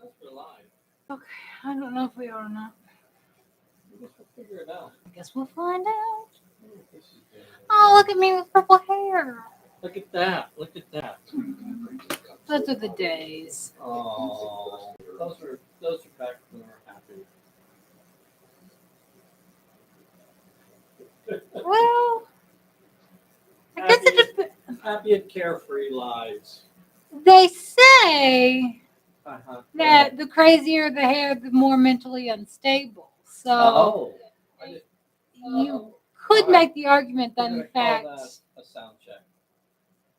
That's for live. Okay, I don't know if we are or not. I guess we'll figure it out. I guess we'll find out. This is good. Oh, look at me with purple hair. Look at that. Look at that. Those are the days. Oh, those are back when we were happy. Well, I guess it depends. Happy and carefree lives. They say Uh-huh. that the crazier the hair, the more mentally unstable. So Oh. you could All right. make the argument that We're in gonna call fact that a sound check.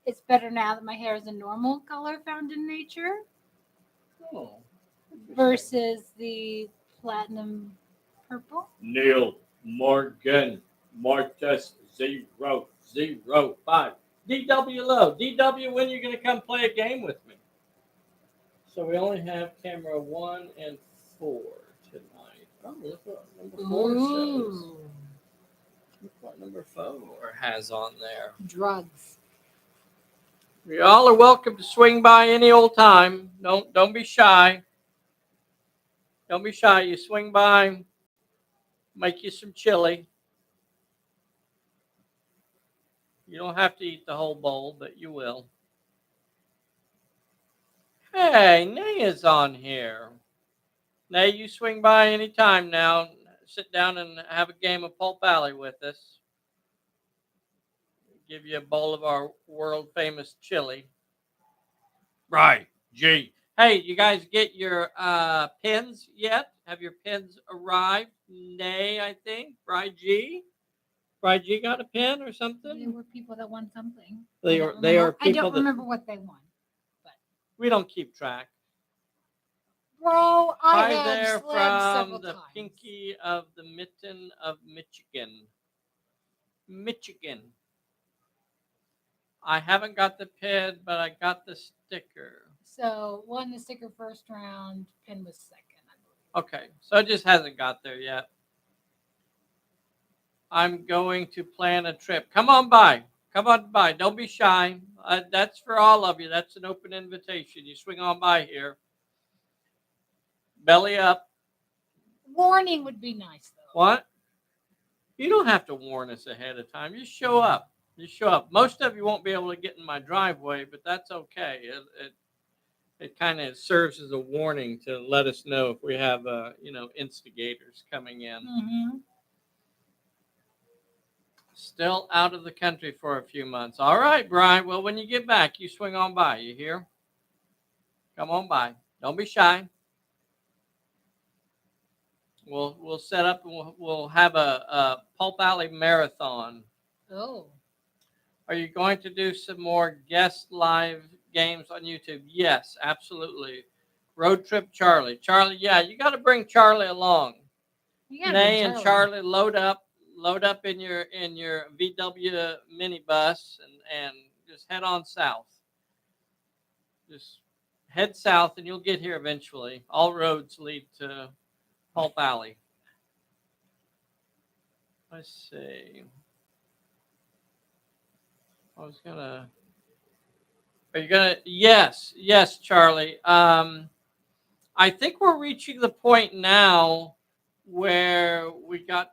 it's better now that my hair is a normal color found in nature Oh. versus the platinum purple. Neil Morgan Martus 005. DW low. DW, when you gonna come play a game with me? So we only have camera 1 and 4 tonight. Oh, look what number 4 shows. Look what number 4 has on there. Drugs. Y'all are welcome to swing by any old time. Don't be shy. Don't be shy. You swing by, make you some chili. You don't have to eat the whole bowl, but you will. Hey, Nay is on here. Nay, you swing by anytime now. Sit down and have a game of Pulp Alley with us. Give you a bowl of our world famous chili. Right, G. Hey, you guys get your pins yet? Have your pins arrived? Nay, I think. Bride G. Bride G got a pin or something? There were people that won something. They I are don't they are remember- I people don't that remember what they won. we don't keep track. Bro, I Hi have there slept from several the times. Pinky of the Mitten of Michigan. Michigan. I haven't got the pin, but I got the sticker. So won the sticker first round, pin was second, I believe. Okay, so it just hasn't got there yet. I'm going to plan a trip. Come on by. Come on by. Don't be shy. That's for all of you. That's an open invitation. You swing on by here. Belly up. Warning would be nice though. What? You don't have to warn us ahead of time. You show up. You show up. Most of you won't be able to get in my driveway, but that's okay. It kind of serves as a warning to let us know if we have instigators coming in. Mm-hmm. Still out of the country for a few months. All right, Brian. Well, when you get back, you swing on by. You hear? Come on by. Don't be shy. We'll set up and we'll have a Pulp Alley marathon. Oh. Are you going to do some more guest live games on YouTube? Yes, absolutely. Road Trip Charlie. Charlie, yeah, you got to bring Charlie along. Nay and Charlie load up in your VW minibus and just head on south. Just head south and you'll get here eventually. All roads lead to Pulp Alley. Let's see. Are you gonna? Yes, Charlie. I think we're reaching the point now where we go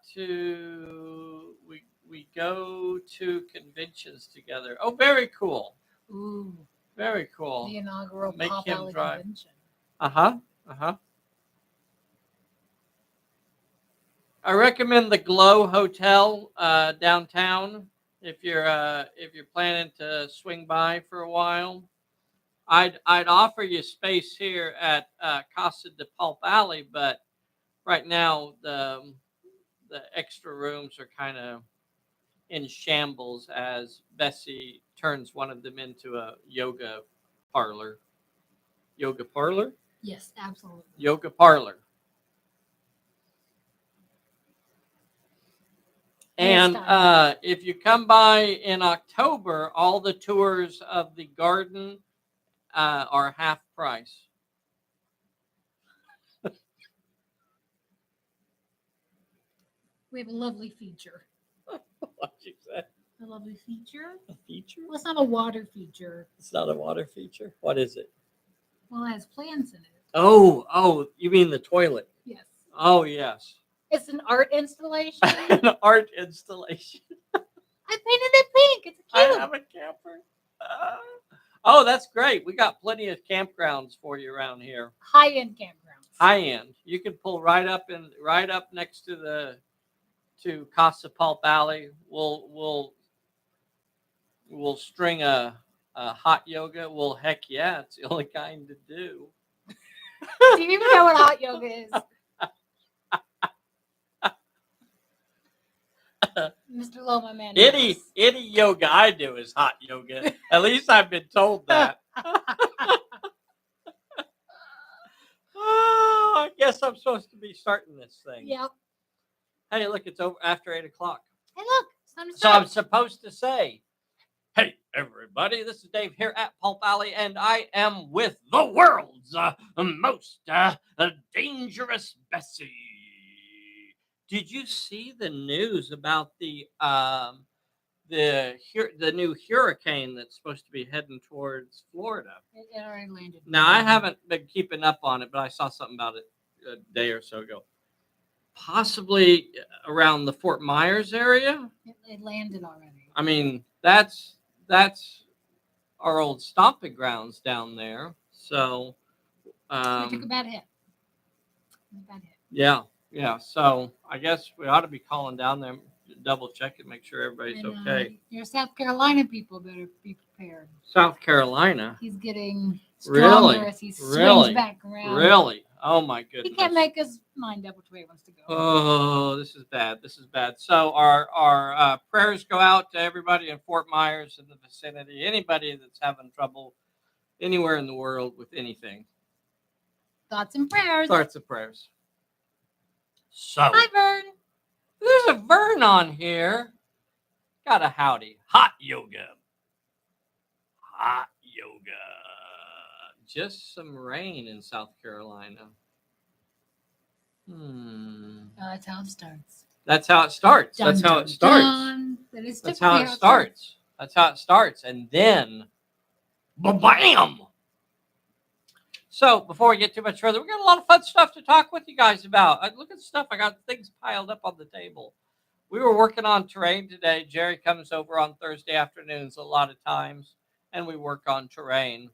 to conventions together. Oh, very cool. Ooh. Very cool. The inaugural Make Pop him Alley drive. convention. I recommend the Glow Hotel downtown if you're planning to swing by for a while. I'd offer you space here at Casa de Pulp Alley, but right now the extra rooms are kind of in shambles as Bessy turns one of them into a yoga parlor. Yoga parlor? Yes, absolutely. Yoga parlor. And if you come by in October, all the tours of the garden are half price. We have a lovely feature. What you say? A lovely feature? A feature? Well, it's not a water feature. It's not a water feature. What is it? Well, it has plants in it. Oh, you mean the toilet? Yes. Oh, yes. It's an art installation. An art installation. I painted it pink. It's I cute. have a camper. Oh, that's great. We got plenty of campgrounds for you around here. High-end campgrounds. High end. You can pull right up next to Casa Pulp Alley. We'll string a hot yoga. Well, heck yeah, it's the only kind to do. Do you even know what hot yoga is? Mr. Lowe, my man. Any yoga I do is hot yoga. At least I've been told that. Oh, I guess I'm supposed to be starting this thing. Yep. Hey, look, it's over after 8:00. Hey, look. It's time to So start. I'm supposed to say, hey, everybody, this is Dave here at Pulp Alley, and I am with the world's most dangerous Bessy. Did you see the news about the new hurricane that's supposed to be heading towards Florida? It already landed. Now, I haven't been keeping up on it, but I saw something about it a day or so ago. Possibly around the Fort Myers area. It landed already. I mean, that's our old stomping grounds down there. So, We took a bad hit. yeah. So I guess we ought to be calling down there, double check it, make sure everybody's And, okay. Your South Carolina people better be prepared. South Carolina. He's getting stronger as he swings back around. Really? Oh my goodness. He can't make his mind up which way he wants to go. Oh, this is bad. So our prayers go out to everybody in Fort Myers and the vicinity. Anybody that's having trouble anywhere in the world with anything. Thoughts and prayers. Thoughts and prayers. So Hi, Vern. there's a Vern on here. Got a howdy. Hot yoga. Just some rain in South Carolina. That's how it starts. That's how it starts. Dun, That's how dun, it starts. dun. That's how it starts. That's how it starts. And then, bam! So, before we get too much further, we got a lot of fun stuff to talk with you guys about. Look at the stuff. I got things piled up on the table. We were working on terrain today. Jerry comes over on Thursday afternoons a lot of times, and we work on terrain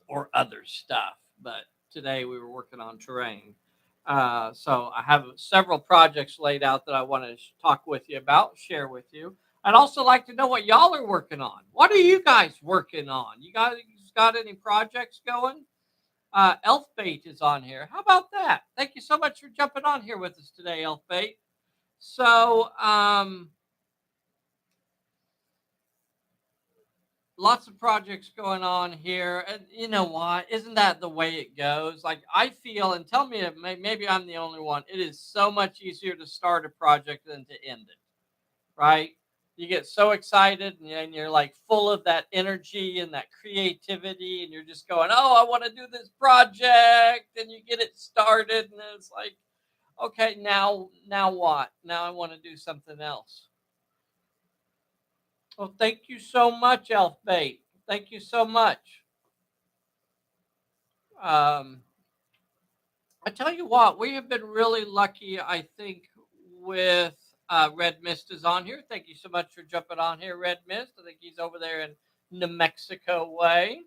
or other stuff. But today we were working on terrain. So I have several projects laid out that I want to talk with you about, share with you. I'd also like to know what y'all are working on. What are you guys working on? You guys got any projects going? Elf Bait is on here. How about that? Thank you so much for jumping on here with us today, Elf Bait. So, lots of projects going on here. And you know what? Isn't that the way it goes? Like, I feel, and tell me if maybe I'm the only one, it is so much easier to start a project than to end it, right? You get so excited and you're like full of that energy and that creativity, and you're just going, oh, I want to do this project, and you get it started, and it's like, okay, now what? Now I want to do something else. Well, thank you so much, Elf Bait. Thank you so much. I tell you what, we have been really lucky, I think, with Red Mist is on here. Thank you so much for jumping on here, Red Mist. I think he's over there in New Mexico way.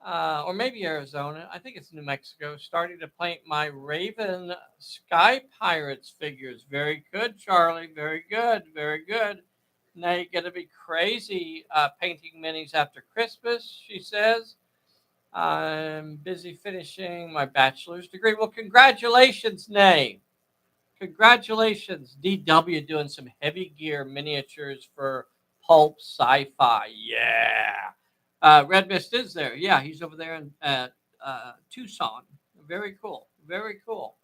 Or maybe Arizona. I think it's New Mexico. Starting to paint my Raven Sky Pirates figures. Very good, Charlie. Very good. Very good. Now you're going to be crazy painting minis after Christmas, she says. I'm busy finishing my bachelor's degree. Well, congratulations, Nay. Congratulations. DW doing some heavy gear miniatures for Pulp Sci-Fi. Yeah. Red Mist is there. Yeah, he's over there in Tucson. Very cool. Very cool.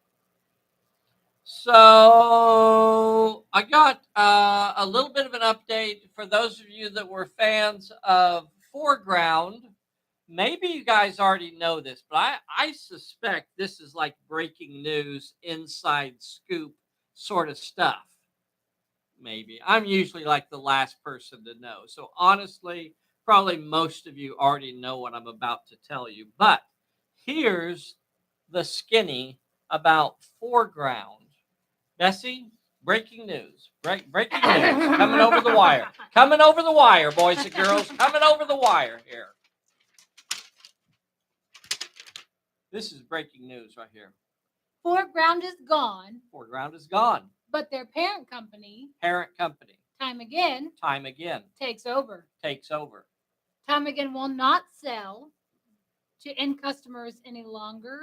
So I got a little bit of an update for those of you that were fans of Foreground. Maybe you guys already know this, but I suspect this is like breaking news, inside scoop sort of stuff. Maybe. I'm usually like the last person to know. So honestly, probably most of you already know what I'm about to tell you. But Here's the skinny about foreground. Bessie, breaking news. Breaking news. Coming over the wire. Coming over the wire, boys and girls. Coming over the wire here. This is breaking news right here. Foreground is gone. Foreground is gone. But their parent company, Time again, takes over. Time again will not sell to end customers any longer,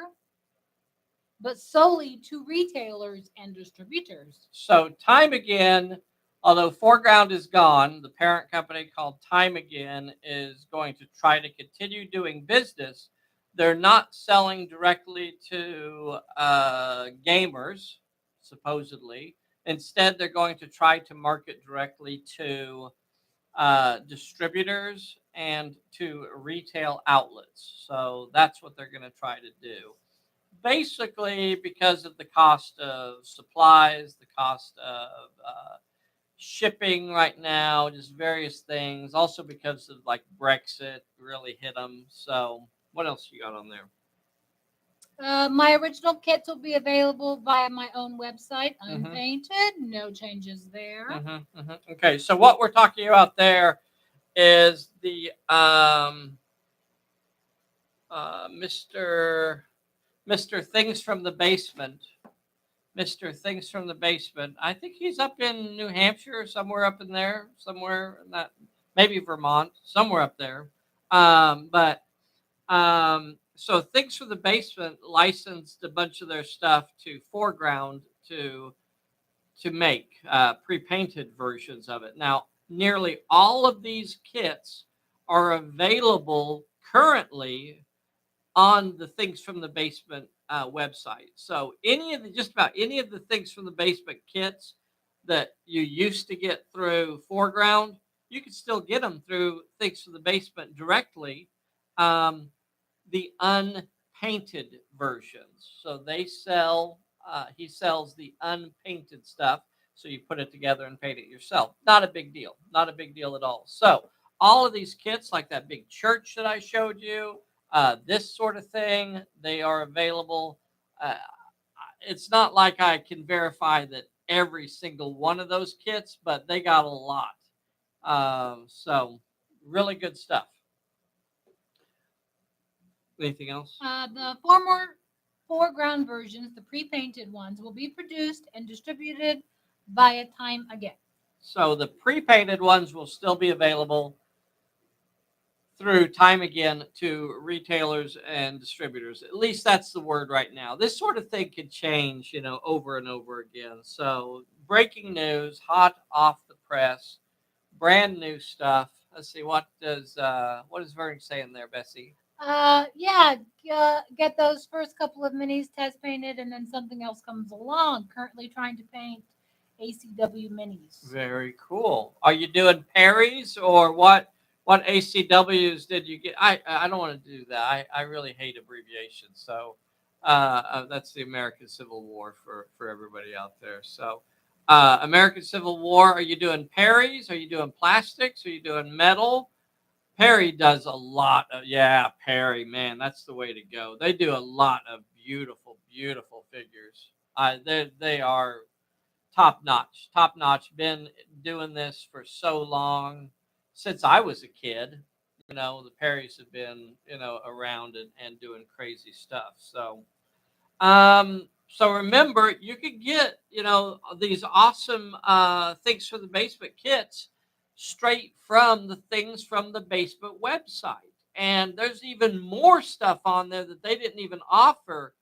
but solely to retailers and distributors. So Time Again, although Foreground is gone, the parent company called Time Again is going to try to continue doing business. They're not selling directly to gamers, supposedly. Instead, they're going to try to market directly to distributors and to retail outlets. So that's what they're going to try to do. Basically, because of the cost of supplies, the cost of shipping right now, just various things. Also because of like Brexit really hit them. So what else you got on there? My original kits will be available via my own website, unpainted. No changes there. Okay, so what we're talking about there is the Mr. Things from the Basement. Mr. Things from the Basement. I think he's up in New Hampshire or somewhere up in there, somewhere in that, maybe Vermont, somewhere up there. So Things from the Basement licensed a bunch of their stuff to Foreground to make pre-painted versions of it. Now, nearly all of these kits are available currently on the Things from the Basement website. So just about any of the Things from the Basement kits that you used to get through Foreground, you can still get them through Things from the Basement directly. The unpainted versions. So they sell. He sells the unpainted stuff. So you put it together and paint it yourself. Not a big deal. Not a big deal at all. So all of these kits, like that big church that I showed you, this sort of thing, they are available. It's not like I can verify that every single one of those kits, but they got a lot. So really good stuff. Anything else? The former Foreground versions, the pre-painted ones, will be produced and distributed via Time Again. So the pre-painted ones will still be available through Time Again to retailers and distributors. At least that's the word right now. This sort of thing could change, over and over again. So breaking news, hot off the press, brand new stuff. Let's see, what does Vern say in there, Bessie? Get those first couple of minis test painted, and then something else comes along. Currently trying to paint ACW minis. Very cool. Are you doing Perry's or what? What ACWs did you get? I don't want to do that. I really hate abbreviations. So that's the American Civil War for everybody out there. So American Civil War. Are you doing Perry's? Are you doing plastics? Are you doing metal? Perry does a lot of, Perry, man, that's the way to go. They do a lot of beautiful, beautiful figures. They are top notch. Been doing this for so long, since I was a kid. The Perrys have been, around and doing crazy stuff. So, so remember, you could get, these awesome Things from the Basement kits straight from the Things from the Basement website. And there's even more stuff on there that they didn't even offer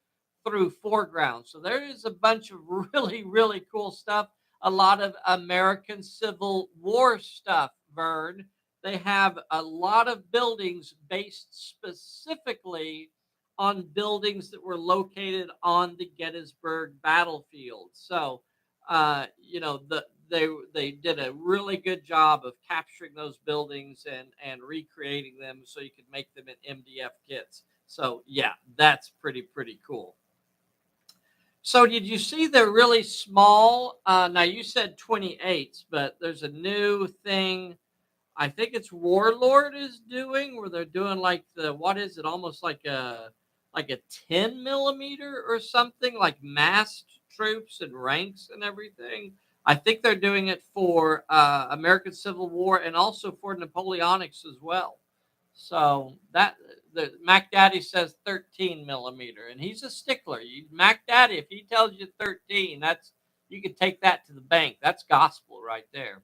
through Foreground. So there is a bunch of really, really cool stuff. A lot of American Civil War stuff, Vern. They have a lot of buildings based specifically on buildings that were located on the Gettysburg battlefield. So, they did a really good job of capturing those buildings and recreating them so you could make them in MDF kits. So yeah, that's pretty cool. So did you see the really small, now you said 28s, but there's a new thing, I think it's Warlord is doing, where they're doing like what is it, almost like a like a 10 millimeter or something, like massed troops and ranks and everything. I think they're doing it for American Civil War and also for Napoleonics as well. So that the Mac Daddy says 13 millimeter, and he's a stickler. Mac Daddy, if he tells you 13, that's you can take that to the bank. That's gospel right there.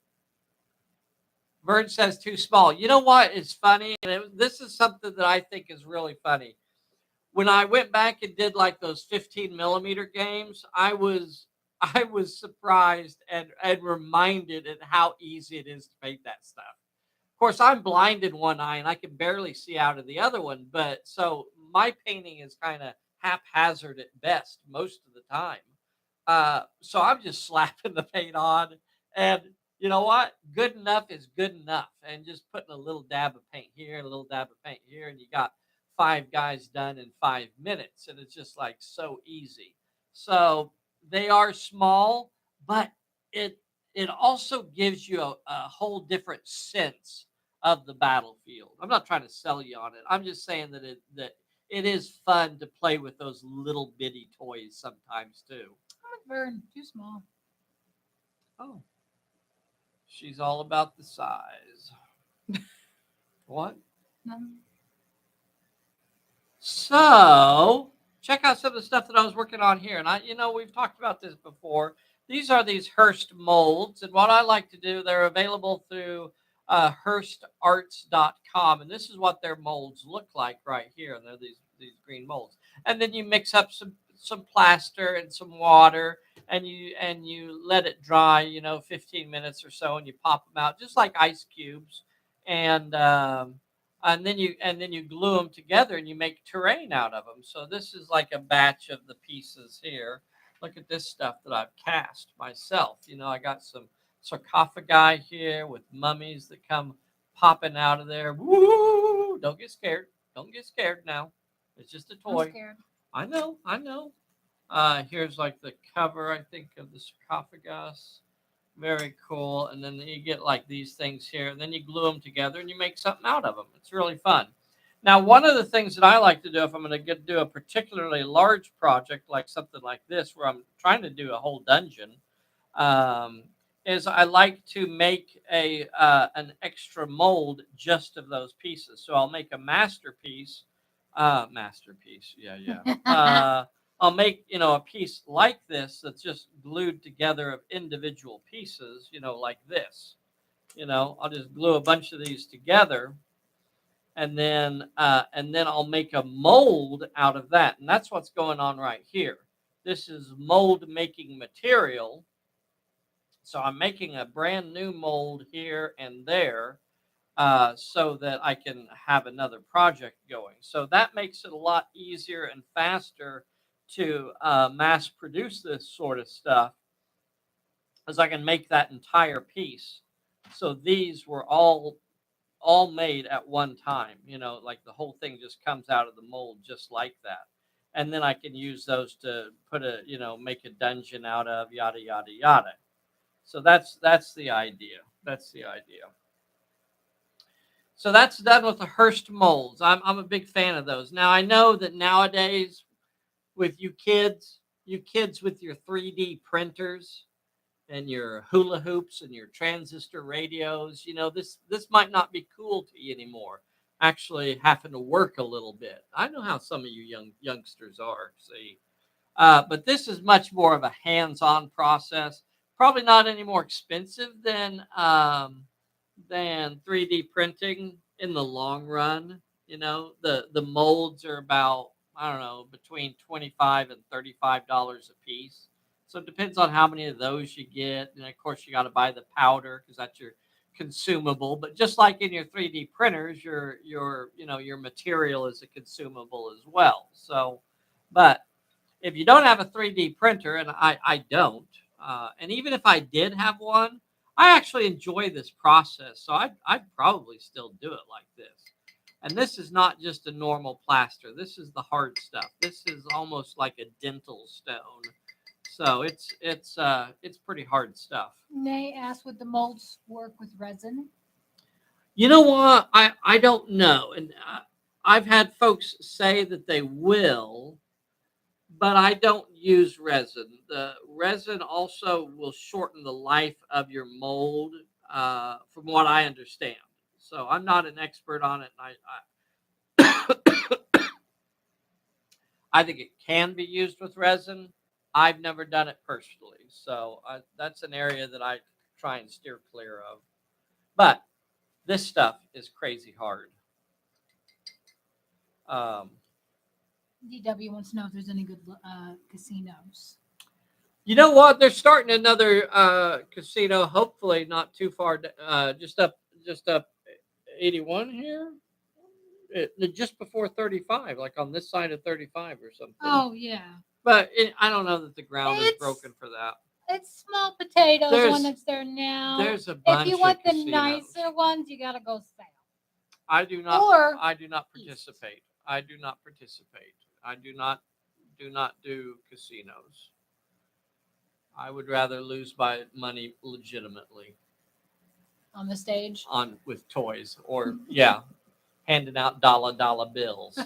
Vern says too small. You know what is funny? This is something that I think is really funny. When I went back and did like those 15 millimeter games, I was surprised and reminded at how easy it is to paint that stuff. Of course, I'm blind in one eye and I can barely see out of the other one, but so my painting is kind of haphazard at best most of the time. So I'm just slapping the paint on, and you know what? Good enough is good enough, and just putting a little dab of paint here, a little dab of paint here, and you got 5 guys done in 5 minutes, and it's just like so easy. So they are small, but it it also gives you a whole different sense of the battlefield. I'm not trying to sell you on it. I'm just saying that it is fun to play with those little bitty toys sometimes too. Vern, too small. Oh, she's all about the size. What? No. So check out some of the stuff that I was working on here. And we've talked about this before. These are these Hearst molds. And what I like to do, they're available through HearstArts.com. And this is what their molds look like right here. And they're these green molds. And then you mix up some plaster and some water, and you let it dry, 15 minutes or so, and you pop them out just like ice cubes. And then you glue them together and you make terrain out of them. So this is like a batch of the pieces here. Look at this stuff that I've cast myself. I got some sarcophagi here with mummies that come popping out of there. Woo! Don't get scared. Don't get scared now. It's just a toy. I'm scared. I know. Here's like the cover, I think, of the sarcophagus. Very cool. And then you get like these things here, and then you glue them together and you make something out of them. It's really fun. Now, one of the things that I like to do if I'm going to do a particularly large project like something like this, where I'm trying to do a whole dungeon, um, is I like to make an extra mold just of those pieces. So I'll make a masterpiece. Yeah. I'll make, a piece like this that's just glued together of individual pieces, like this. I'll just glue a bunch of these together, and then I'll make a mold out of that. And that's what's going on right here. This is mold making material. So I'm making a brand new mold here and there, so that I can have another project going. So that makes it a lot easier and faster to mass produce this sort of stuff, as I can make that entire piece. So these were all made at one time, like the whole thing just comes out of the mold just like that. And then I can use those to make a dungeon out of, yada, yada, yada. So that's the idea. That's the idea. So that's done with the Hearst molds. I'm a big fan of those. Now I know that nowadays, with you kids with your 3D printers and your hula hoops and your transistor radios, this might not be cool to you anymore. Actually, having to work a little bit. I know how some of you youngsters are. See, but this is much more of a hands-on process. Probably not any more expensive than 3D printing in the long run. The molds are about, I don't know, between $25 and $35 a piece. So it depends on how many of those you get. And of course, you got to buy the powder because that's your consumable. But just like in your 3D printers, your material is a consumable as well. So, but if you don't have a 3D printer, and I don't, and even if I did have one, I actually enjoy this process. So I'd probably still do it like this. And this is not just a normal plaster. This is the hard stuff. This is almost like a dental stone. So it's pretty hard stuff. Nay asked, would the molds work with resin? You know what? I don't know. And I've had folks say that they will, but I don't use resin. The resin also will shorten the life of your mold, from what I understand. So I'm not an expert on it. I think it can be used with resin. I've never done it personally, so that's an area that I try and steer clear of. But this stuff is crazy hard. Um, DW wants to know if there's any good casinos. You know what? They're starting another casino. Hopefully, not too far. Just up 81 here. Just before 35, like on this side of 35 or something. Oh yeah. But I don't know that the ground is broken for that. It's small potatoes one that's there now. There's a bunch. If you want of the nicer ones, you gotta go south. I do not. Or I do not participate. East. I do not participate. I do not do casinos. I would rather lose my money legitimately. On the stage? With toys or handing out dollar bills.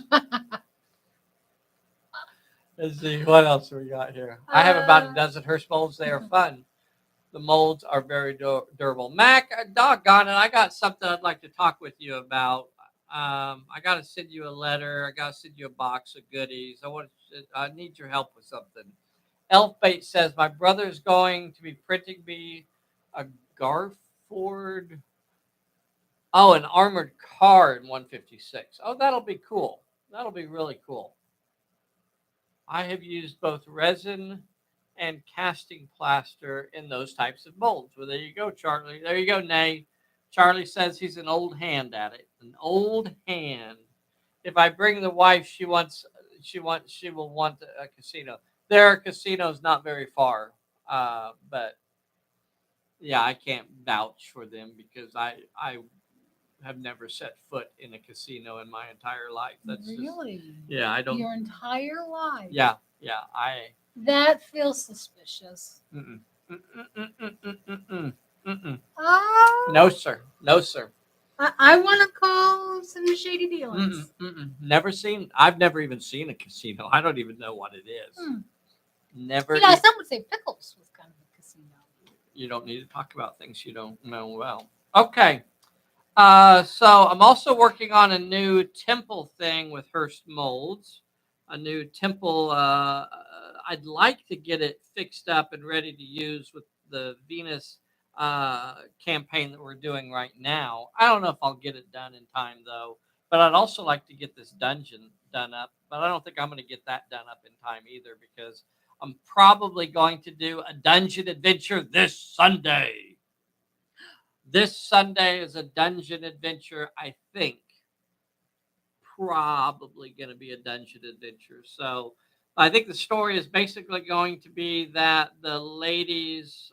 Let's see what else we got here. I have about a dozen Hearst molds. They are fun. The molds are very durable. Mac, doggone it, I got something I'd like to talk with you about. I got to send you a letter. I got to send you a box of goodies. I need your help with something. Elfbait says, my brother's going to be printing me a Garford. Oh, an armored car in 156. Oh, that'll be cool. That'll be really cool. I have used both resin and casting plaster in those types of molds. Well, there you go, Charlie. There you go, Nay. Charlie says he's an old hand at it. An old hand. If I bring the wife, she will want a casino. There are casinos not very far, but yeah, I can't vouch for them because I have never set foot in a casino in my entire life. That's really? I don't. Your entire life? Yeah. That feels suspicious. No, sir. I want to call some shady dealings. Never seen. I've never even seen a casino. I don't even know what it is. Never. Some would say Pickles was kind of a casino. You don't need to talk about things you don't know well. Okay. So I'm also working on a new temple thing with Hearst molds. A new temple. I'd like to get it fixed up and ready to use with the Venus campaign that we're doing right now. I don't know if I'll get it done in time though, but I'd also like to get this dungeon done up. But I don't think I'm going to get that done up in time either because I'm probably going to do a dungeon adventure this Sunday. This Sunday is a dungeon adventure, I think. Probably going to be a dungeon adventure. So I think the story is basically going to be that the ladies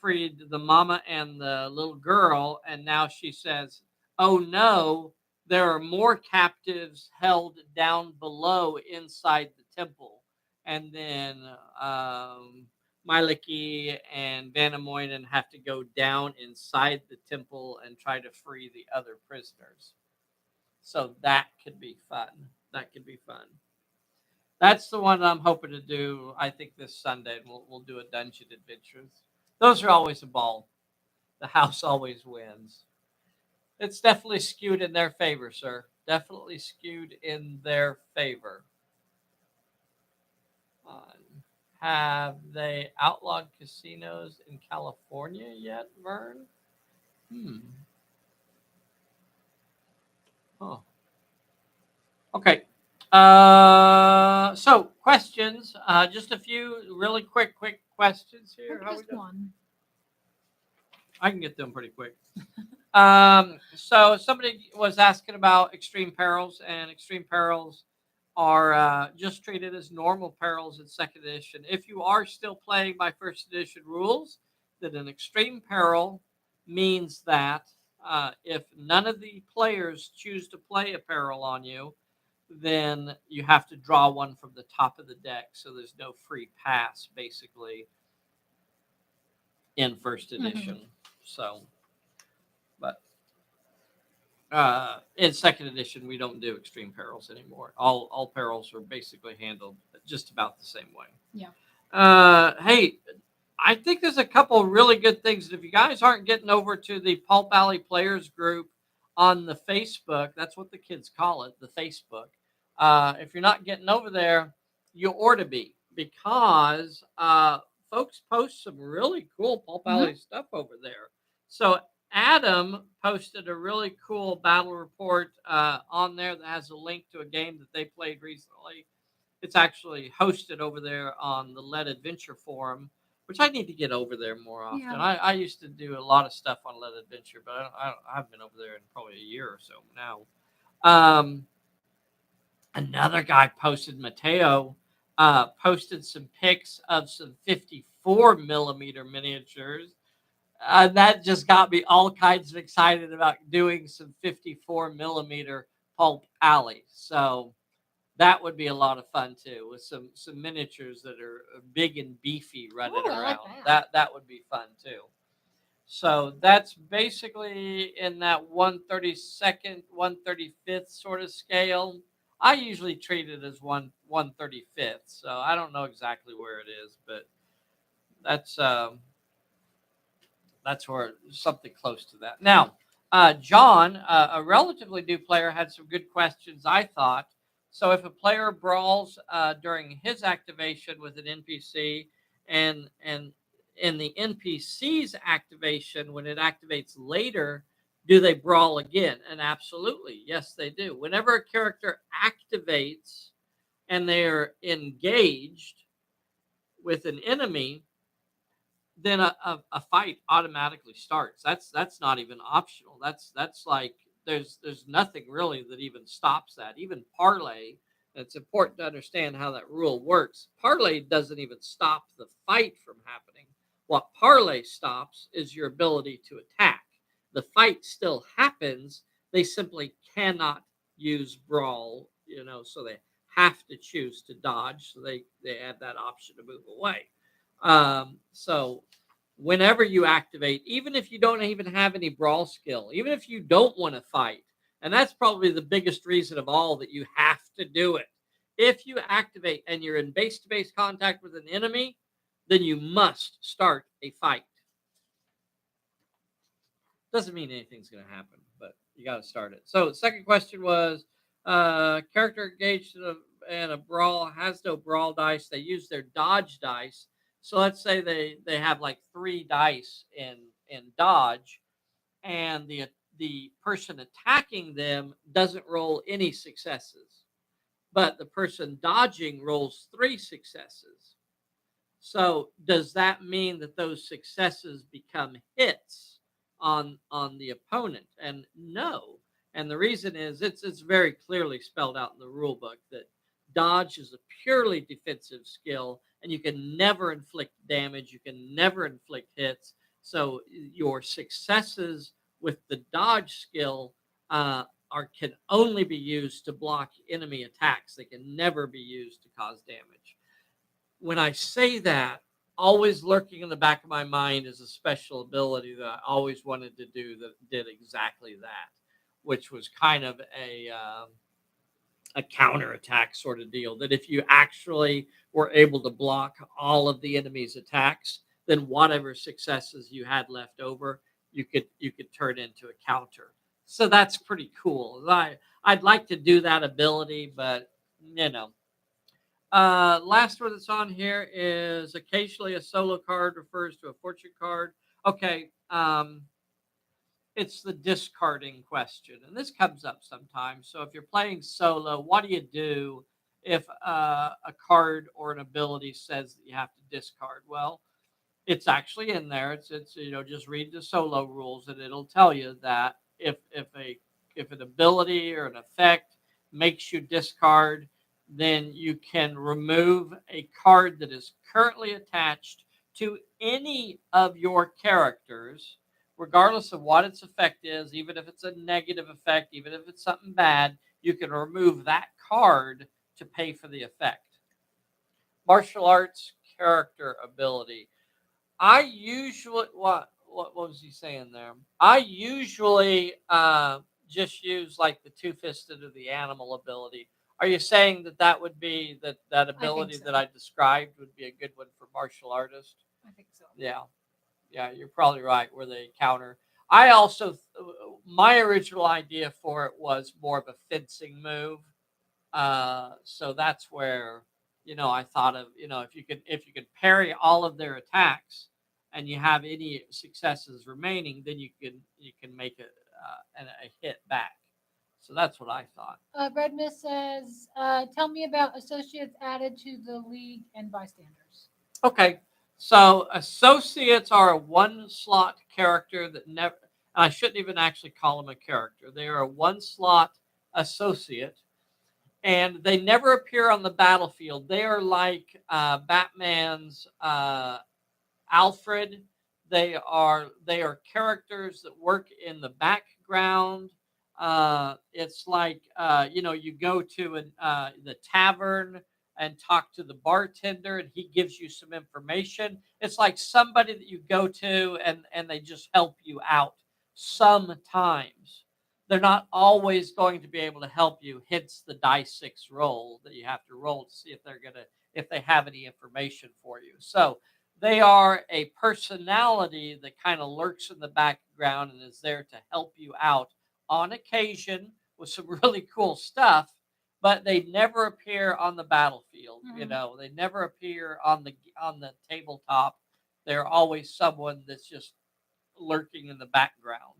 freed the mama and the little girl, and now she says, oh no, there are more captives held down below inside the temple. And then Miliki and Vanamoinen have to go down inside the temple and try to free the other prisoners. So that could be fun. That's the one I'm hoping to do, I think, this Sunday. We'll do a dungeon adventure. Those are always a ball. The house always wins. It's definitely skewed in their favor, sir. Definitely skewed in their favor. Have they outlawed casinos in California yet, Vern? Oh. Okay. So questions. Just a few really quick questions here. Just one. I can get them pretty quick. So somebody was asking about extreme perils, and extreme perils are just treated as normal perils in second edition. If you are still playing by first edition rules, then an extreme peril means that if none of the players choose to play a peril on you, then you have to draw one from the top of the deck. So there's no free pass, basically, in first edition. So, but In second edition, we don't do extreme perils anymore. All perils are basically handled just about the same way. Yeah. Hey, I think there's a couple really good things. If you guys aren't getting over to the Pulp Alley Players group on the Facebook, that's what the kids call it, the Facebook. If you're not getting over there, you ought to be, because folks post some really cool Pulp Alley stuff over there. So Adam posted a really cool battle report on there that has a link to a game that they played recently. It's actually hosted over there on the Let Adventure forum, which I need to get over there more often. Yeah. I used to do a lot of stuff on Let Adventure, but I haven't been over there in probably a year or so now. Another guy posted, Mateo, posted some pics of some 54 millimeter miniatures. That just got me all kinds of excited about doing some 54 millimeter Pulp Alley. So that would be a lot of fun too, with some miniatures that are big and beefy running Ooh, I like around. that. That would be fun too. So that's basically in that 132nd, 135th sort of scale. I usually treat it as 135th, so I don't know exactly where it is, but that's where something close to that. Now, John, a relatively new player, had some good questions, I thought. So if a player brawls during his activation with an NPC, and in the NPC's activation, when it activates later, do they brawl again? And absolutely, yes, they do. Whenever a character activates and they're engaged with an enemy, then a fight automatically starts. That's not even optional. That's like there's nothing really that even stops that. Even parlay. It's important to understand how that rule works. Parlay doesn't even stop the fight from happening. What parlay stops is your ability to attack. The fight still happens. They simply cannot use brawl. So they have to choose to dodge. So they have that option to move away. So whenever you activate, even if you don't even have any brawl skill, even if you don't want to fight, and that's probably the biggest reason of all that you have to do it. If you activate and you're in base-to-base contact with an enemy, then you must start a fight. Doesn't mean anything's going to happen, but you got to start it. So the second question was, character engaged in a brawl has no brawl dice. They use their dodge dice. So let's say they have like 3 dice in dodge, and the person attacking them doesn't roll any successes, but the person dodging rolls 3 successes. So does that mean that those successes become hits on the opponent? And no. And the reason is it's very clearly spelled out in the rule book that dodge is a purely defensive skill, and you can never inflict damage. You can never inflict hits. So your successes with the dodge skill can only be used to block enemy attacks. They can never be used to cause damage. When I say that, always lurking in the back of my mind is a special ability that I always wanted to do that did exactly that, which was kind of a counterattack sort of deal. That if you actually were able to block all of the enemy's attacks, then whatever successes you had left over, you could turn into a counter. So that's pretty cool. I'd like to do that ability, but last one that's on here is occasionally a solo card refers to a fortune card. Okay. It's the discarding question, and this comes up sometimes. So if you're playing solo, what do you do if a card or an ability says that you have to discard? Well, it's actually in there. It's just read the solo rules, and it'll tell you that if an ability or an effect makes you discard, then you can remove a card that is currently attached to any of your characters, regardless of what its effect is. Even if it's a negative effect, even if it's something bad, you can remove that card to pay for the effect. Martial arts character ability. I usually what was he saying there? I usually just use like the two-fisted or the animal ability. Are you saying that would be that ability so. that I described would be a good one for martial artists? I think so. Yeah, yeah, you're probably right. Where they counter. I also my original idea for it was more of a fencing move. So that's where I thought of if you could parry all of their attacks and you have any successes remaining, then you can make a hit back. So that's what I thought. Red Mist says, tell me about associates added to the league and bystanders. Okay, so associates are a one slot character that never. I shouldn't even actually call them a character. They are a one slot associate, and they never appear on the battlefield. They are like Batman's Alfred. They are characters that work in the background. It's like you go to the tavern and talk to the bartender, and he gives you some information. It's like somebody that you go to and they just help you out. Sometimes they're not always going to be able to help you. Hence the die six roll that you have to roll to see if they have any information for you. So they are a personality that kind of lurks in the background and is there to help you out on occasion with some really cool stuff, but they never appear on the battlefield. They never appear on the tabletop. They're always someone that's just lurking in the background.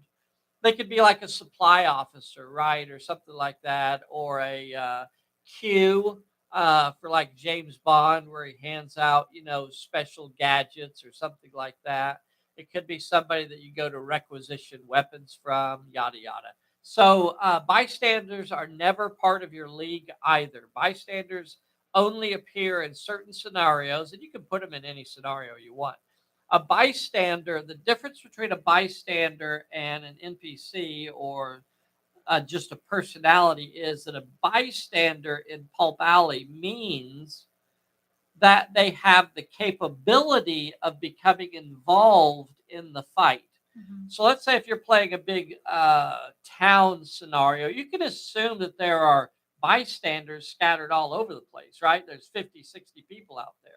They could be like a supply officer, right, or something like that, or a Q for like James Bond, where he hands out, special gadgets or something like that. It could be somebody that you go to requisition weapons from, yada yada. So bystanders are never part of your league either. Bystanders only appear in certain scenarios, and you can put them in any scenario you want. A bystander, the difference between a bystander and an NPC or just a personality is that a bystander in Pulp Alley means that they have the capability of becoming involved in the fight. So let's say if you're playing a big town scenario, you can assume that there are bystanders scattered all over the place, right? There's 50, 60 people out there.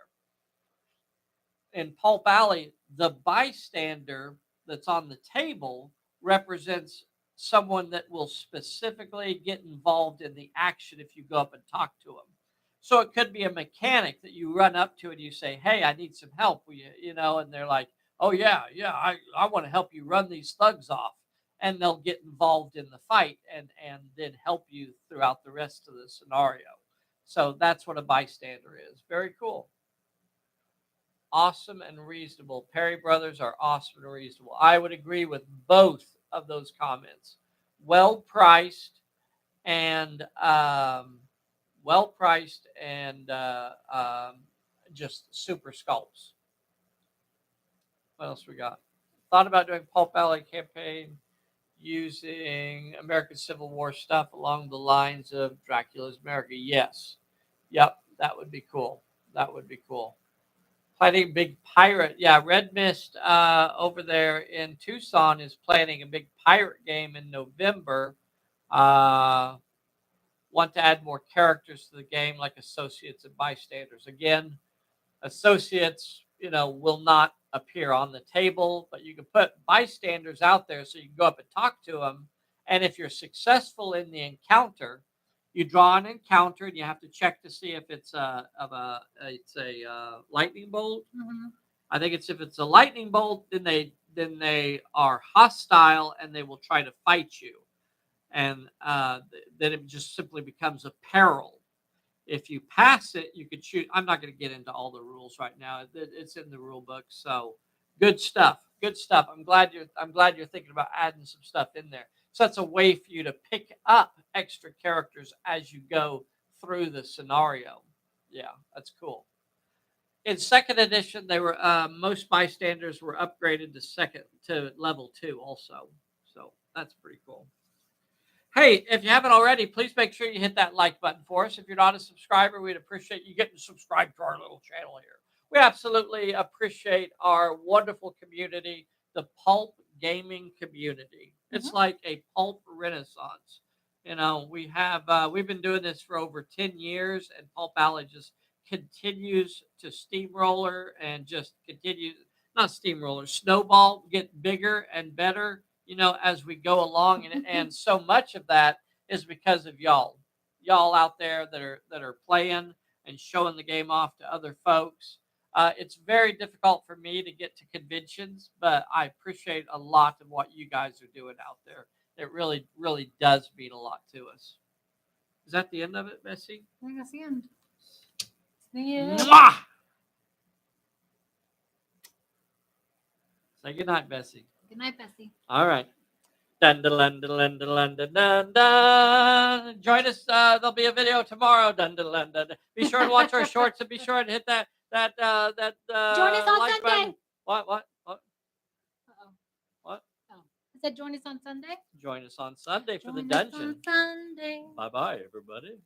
In Pulp Alley, the bystander that's on the table represents someone that will specifically get involved in the action if you go up and talk to them. So it could be a mechanic that you run up to and you say, "Hey, I need some help. Will you?" And they're like, "Oh yeah, yeah, I want to help you run these thugs off." And they'll get involved in the fight and then help you throughout the rest of the scenario. So that's what a bystander is. Very cool. Awesome and reasonable. Perry Brothers are awesome and reasonable. I would agree with both of those comments. Well priced and just super sculpts. What else we got? Thought about doing Pulp Alley campaign using American Civil War stuff along the lines of Dracula's America. Yes. Yep. That would be cool. That would be cool. Planning a big pirate. Yeah, Red Mist over there in Tucson is planning a big pirate game in November. Want to add more characters to the game, like associates and bystanders. Again, associates, will not appear on the table, but you can put bystanders out there so you can go up and talk to them. And if you're successful in the encounter, you draw an encounter and you have to check to see if it's a lightning bolt. I think if it's a lightning bolt, then they are hostile and they will try to fight you, and then it just simply becomes a peril. If you pass it, you could shoot. I'm not going to get into all the rules right now. It's in the rule book. So good stuff. Good stuff. I'm glad you're thinking about adding some stuff in there. So that's a way for you to pick up extra characters as you go through the scenario. Yeah, that's cool. In second edition, they were most bystanders were upgraded to level 2 also. So that's pretty cool. Hey, if you haven't already, please make sure you hit that like button for us. If you're not a subscriber, we'd appreciate you getting subscribed to our little channel here. We absolutely appreciate our wonderful community, the Pulp gaming community. It's Mhm. like a pulp renaissance. We've been doing this for over 10 years, and Pulp Alley just continues to steamroller and just continues, not steamroller, snowball, get bigger and better, as we go along. And so much of that is because of y'all out there that are playing and showing the game off to other folks. It's very difficult for me to get to conventions, but I appreciate a lot of what you guys are doing out there. It really, really does mean a lot to us. Is that the end of it, Bessy? I think that's the end. The end. Mwah! Say goodnight, Bessy. Good night, Bessy. All right. Dun, dun, dun, dun, dun, dun, dun, dun. Join us. There'll be a video tomorrow. Dun, dun, dun, dun. Be sure to watch our shorts and be sure to hit that Join us on like Sunday. button. What? Uh-oh. What? Oh. I said join us on Sunday. Join us on Sunday for the Join us dungeon. on Sunday. Bye bye, everybody.